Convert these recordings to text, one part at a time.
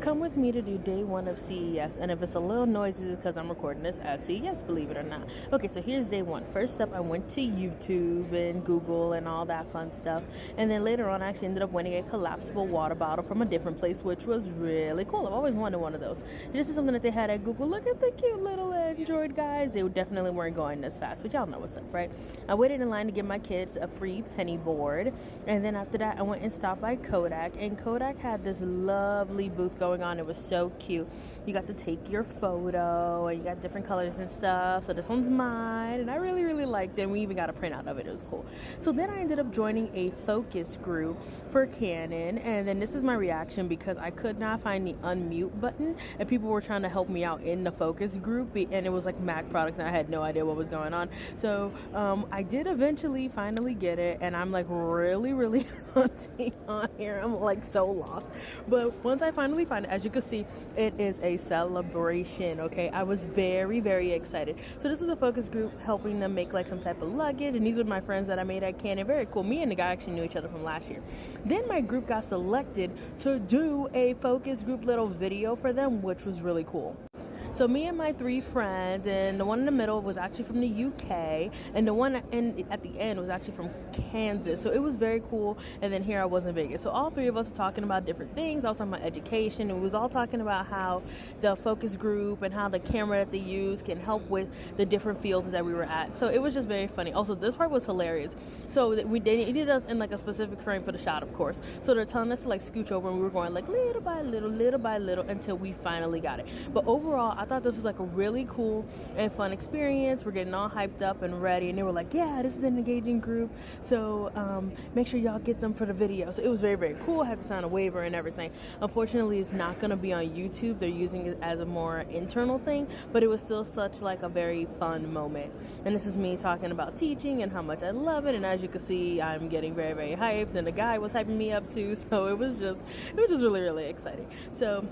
come with me to do day one of CES, and if it's a little noisy, it's because I'm recording this at CES, believe it or not. Okay, so here's day one. First up, I went to YouTube and Google and all that fun stuff, and then later on, I actually ended up winning a collapsible water bottle from a different place, which was really cool. I've always wanted one of those. This is something that they had at Google. Look at the cute little Android guys. They definitely weren't going this fast, but y'all know what's up, right? I waited in line to give my kids a free penny board, and then after that, I went and stopped by Kodak, and Kodak had this lovely booth going on. It was so cute. You got to take your photo, and you got different colors and stuff. So this one's mine, and I really liked it. And we even got a printout of it. It was cool. So then I ended up joining a focus group for Canon, and then this is my reaction because I could not find the unmute button, and people were trying to help me out in the focus group, and it was like Mac products, and I had no idea what was going on. So I did eventually finally get it, and I'm like really hunting on here. I'm like so lost. But once I finally find it, as you can see, it is a celebration. Okay, I was very excited. So this was a focus group helping them make like some type of luggage, and these were my friends that I made at Canon. Very cool. Me and the guy actually knew each other from last year. Then my group got selected to do a focus group little video for them, which was really cool. So me and my three friends, and the one in the middle was actually from the UK, and the one at the end was actually from Kansas. So it was very cool. And then here I was in Vegas. So all three of us were talking about different things, also about education, and we was all talking about how the focus group and how the camera that they use can help with the different fields that we were at. So it was just very funny. Also, this part was hilarious. So they needed us in like a specific frame for the shot, of course. So they're telling us to like scooch over, and we were going like little by little until we finally got it. But overall, I thought this was like a really cool and fun experience. We're getting all hyped up and ready, and they were like, yeah, this is an engaging group, so make sure y'all get them for the video. So it was very cool. I had to sign a waiver and everything. Unfortunately, it's not going to be on YouTube. They're using it as a more internal thing, but it was still such like a very fun moment. And this is me talking about teaching and how much I love it, and as you can see, I'm getting very hyped, and the guy was hyping me up too, so it was just really exciting. So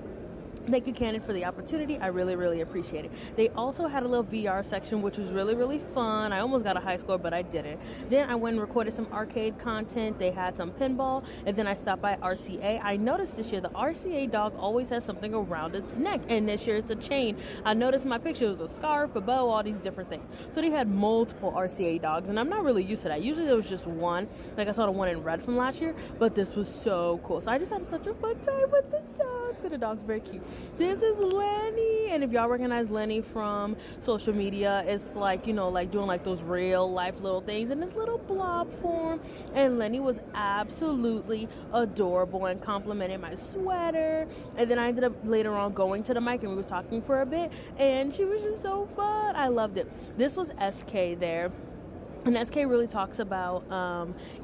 thank you, Canon, for the opportunity. I really appreciate it. They also had a little VR section, which was really fun. I almost got a high score, but I didn't. Then I went and recorded some arcade content. They had some pinball, and then I stopped by RCA. I noticed this year the RCA dog always has something around its neck, and this year it's a chain. I noticed in my picture it was a scarf, a bow, all these different things. So they had multiple RCA dogs, and I'm not really used to that. Usually there was just one. Like I saw the one in red from last year, but this was so cool. So I just had such a fun time with the dogs, and the dog's very cute. This is Lenny, and if y'all recognize Lenny from social media, it's like, you know, like doing like those real life little things in this little blob form. And Lenny was absolutely adorable and complimented my sweater. And then I ended up later on going to the mic, and we were talking for a bit, and she was just so fun. I loved it. This was SK there. And SK really talks about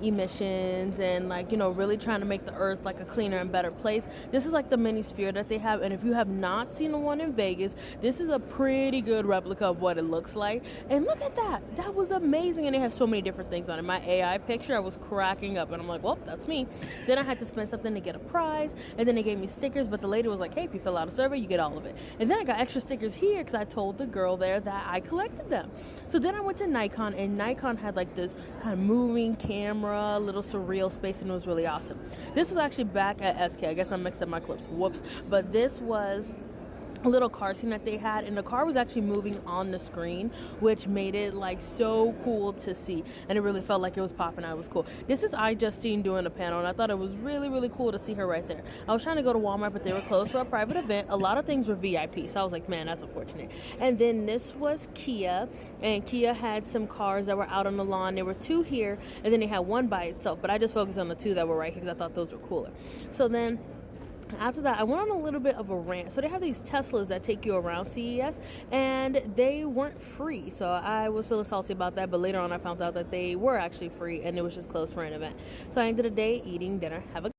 emissions and, like, you know, really trying to make the earth like a cleaner and better place. This is like the mini sphere that they have, and if you have not seen the one in Vegas, this is a pretty good replica of what it looks like. And look at that. That was amazing, and it has so many different things on it. My AI picture, I was cracking up, and I'm like, well, that's me. Then I had to spend something to get a prize, and then they gave me stickers, but the lady was like, hey, if you fill out a survey, you get all of it. And then I got extra stickers here because I told the girl there that I collected them. So then I went to Nikon, and Nikon had like this kind of moving camera, little surreal space, and it was really awesome. This was actually back at SK. I guess I mixed up my clips. Whoops. But this was a little car scene that they had, and the car was actually moving on the screen, which made it like so cool to see, and it really felt like it was popping out. It was cool. This is Justine doing a panel, and I thought it was really cool to see her right there. I was trying to go to Walmart, but they were closed for a private event. A lot of things were VIP, so I was like, man, that's unfortunate. And then this was Kia, and Kia had some cars that were out on the lawn. There were two here, and then they had one by itself, but I just focused on the two that were right here because I thought those were cooler. So then after that, I went on a little bit of a rant. So they have these Teslas that take you around CES, and they weren't free. So I was feeling salty about that, but later on I found out that they were actually free, and it was just closed for an event. So I ended the day eating dinner. Have a